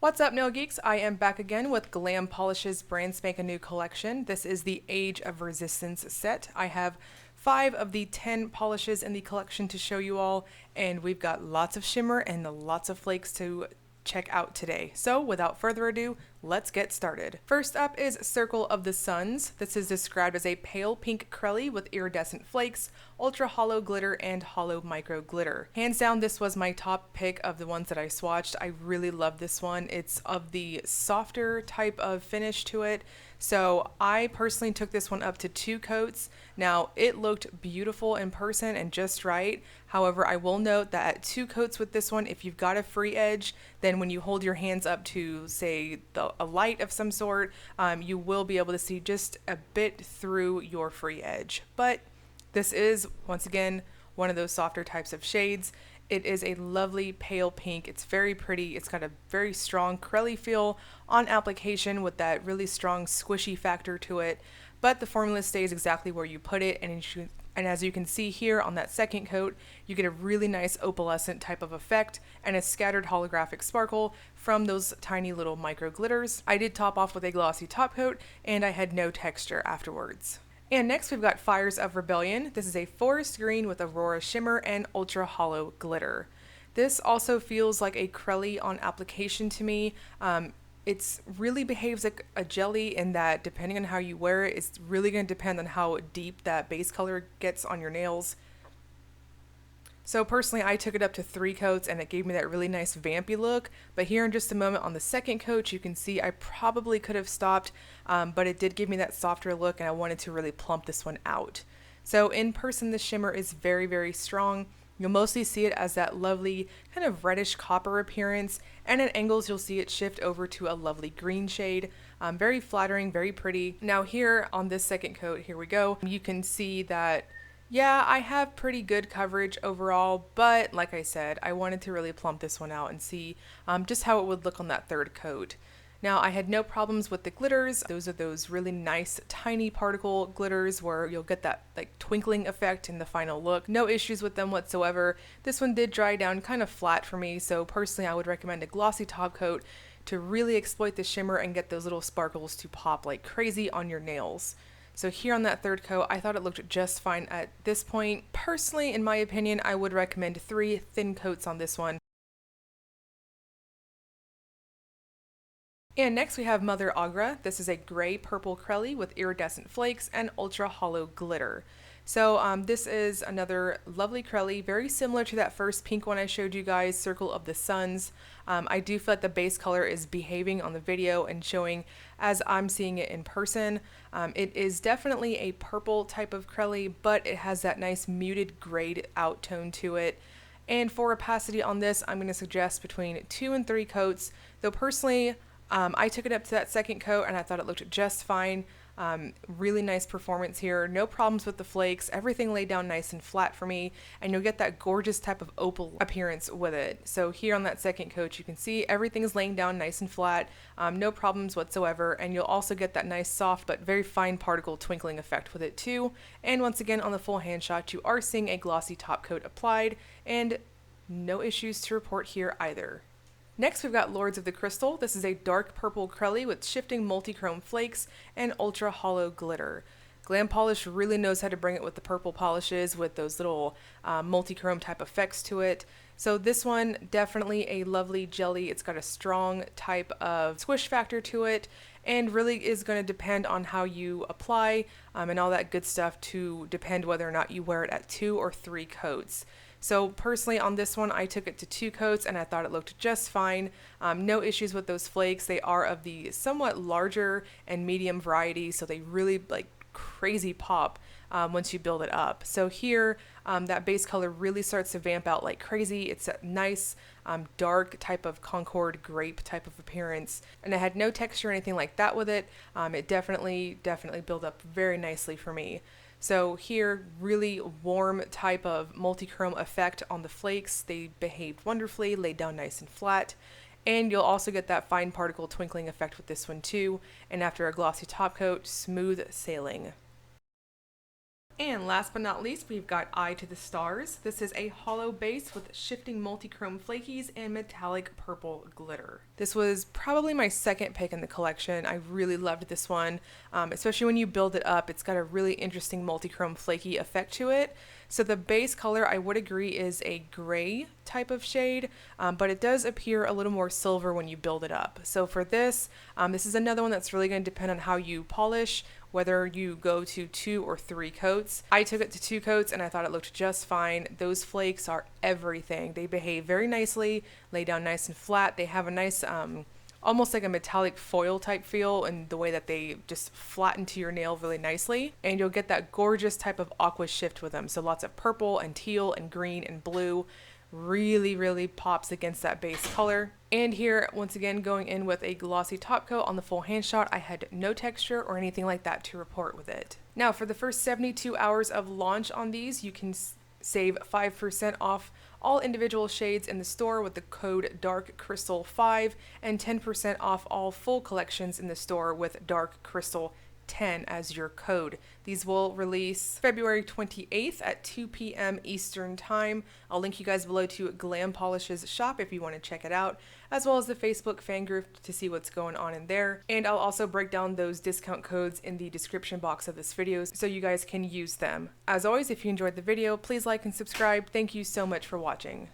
What's up, nail geeks? I am back again with Glam Polish's brand spanking new collection. This is the Age of Resistance set. I have 5 of the 10 polishes in the collection to show you all, and we've got lots of shimmer and lots of flakes to check out today. So without further ado, let's get started. First up is Circle of the Suns. This is described as a pale pink crelly with iridescent flakes, ultra hollow glitter, and hollow micro glitter. Hands down, this was my top pick of the ones that I swatched. I really love this one. It's of the softer type of finish to it. So I personally took this one up to 2 coats. Now it looked beautiful in person and just right. However, I will note that at 2 coats with this one, if you've got a free edge, then when you hold your hands up to say a light of some sort, you will be able to see just a bit through your free edge. But this is, once again, one of those softer types of shades. It is a lovely pale pink. It's very pretty. It's got a very strong crelly feel on application with that really strong squishy factor to it. But the formula stays exactly where you put it, and as you can see here on that second coat, you get a really nice opalescent type of effect and a scattered holographic sparkle from those tiny little micro glitters. I did top off with a glossy top coat, and I had no texture afterwards. And next we've got Fires of Rebellion. This is a forest green with Aurora shimmer and ultra hollow glitter. This also feels like a crelly on application to me. It really behaves like a jelly in that depending on how you wear it, it's really going to depend on how deep that base color gets on your nails. So personally, I took it up to 3 coats and it gave me that really nice vampy look. But here in just a moment on the second coat, you can see I probably could have stopped, but it did give me that softer look and I wanted to really plump this one out. So in person, the shimmer is very, very strong. You'll mostly see it as that lovely kind of reddish copper appearance, and at angles you'll see it shift over to a lovely green shade. Very flattering, very pretty. Now here on this second coat, here we go, you can see that yeah, I have pretty good coverage overall, but like I said, I wanted to really plump this one out and see just how it would look on that third coat. Now, I had no problems with the glitters. Those are those really nice tiny particle glitters where you'll get that like twinkling effect in the final look. No issues with them whatsoever. This one did dry down kind of flat for me, so personally I would recommend a glossy top coat to really exploit the shimmer and get those little sparkles to pop like crazy on your nails. So here on that third coat, I thought it looked just fine at this point. Personally, in my opinion, I would recommend 3 thin coats on this one. And next we have Mother Agra. This is a gray purple crelly with iridescent flakes and ultra hollow glitter. So this is another lovely crelly, very similar to that first pink one I showed you guys, Circle of the Suns. I do feel like the base color is behaving on the video and showing as I'm seeing it in person. It is definitely a purple type of crelly, but it has that nice muted grayed out tone to it. And for opacity on this, I'm going to suggest between 2 and 3 coats, though personally, I took it up to that second coat and I thought it looked just fine. Really nice performance here. No problems with the flakes. Everything laid down nice and flat for me. And you'll get that gorgeous type of opal appearance with it. So here on that second coat, you can see everything is laying down nice and flat. No problems whatsoever. And you'll also get that nice soft but very fine particle twinkling effect with it too. And once again, on the full hand shot, you are seeing a glossy top coat applied. And no issues to report here either. Next, we've got Lords of the Crystal. This is a dark purple crelly with shifting multi-chrome flakes and ultra hollow glitter. Glam Polish really knows how to bring it with the purple polishes with those little multi-chrome type effects to it. So this one, definitely a lovely jelly. It's got a strong type of squish factor to it and really is going to depend on how you apply and all that good stuff to depend whether or not you wear it at 2 or 3 coats. So personally on this one, I took it to 2 coats and I thought it looked just fine. No issues with those flakes. They are of the somewhat larger and medium variety, so they really like crazy pop once you build it up. So here, that base color really starts to vamp out like crazy. It's a nice dark type of Concord grape type of appearance, and I had no texture or anything like that with it. It definitely built up very nicely for me. So here, really warm type of multi-chrome effect on the flakes. They behaved wonderfully, laid down nice and flat. And you'll also get that fine particle twinkling effect with this one too. And after a glossy top coat, smooth sailing. And last but not least, we've got Eye to the Stars. This is a hollow base with shifting multi-chrome flakies and metallic purple glitter. This was probably my second pick in the collection. I really loved this one, especially when you build it up. It's got a really interesting multi-chrome flaky effect to it. So the base color, I would agree, is a gray type of shade, but it does appear a little more silver when you build it up. So for this, this is another one that's really going to depend on how you polish, whether you go to 2 or 3 coats. I took it to 2 coats and I thought it looked just fine. Those flakes are everything. They behave very nicely, lay down nice and flat. They have a nice, almost like a metallic foil type feel in the way that they just flatten to your nail really nicely. And you'll get that gorgeous type of aqua shift with them. So lots of purple and teal and green and blue. Really pops against that base color. And here, once again, going in with a glossy top coat on the full hand shot, I had no texture or anything like that to report with it. Now, for the first 72 hours of launch on these, you can save 5% off all individual shades in the store with the code Dark Crystal 5 and 10% off all full collections in the store with Dark Crystal 10 as your code. These will release February 28th at 2 p.m. Eastern Time. I'll link you guys below to Glam Polish's shop if you want to check it out, as well as the Facebook fan group to see what's going on in there. And I'll also break down those discount codes in the description box of this video so you guys can use them. As always, if you enjoyed the video, please like and subscribe. Thank you so much for watching.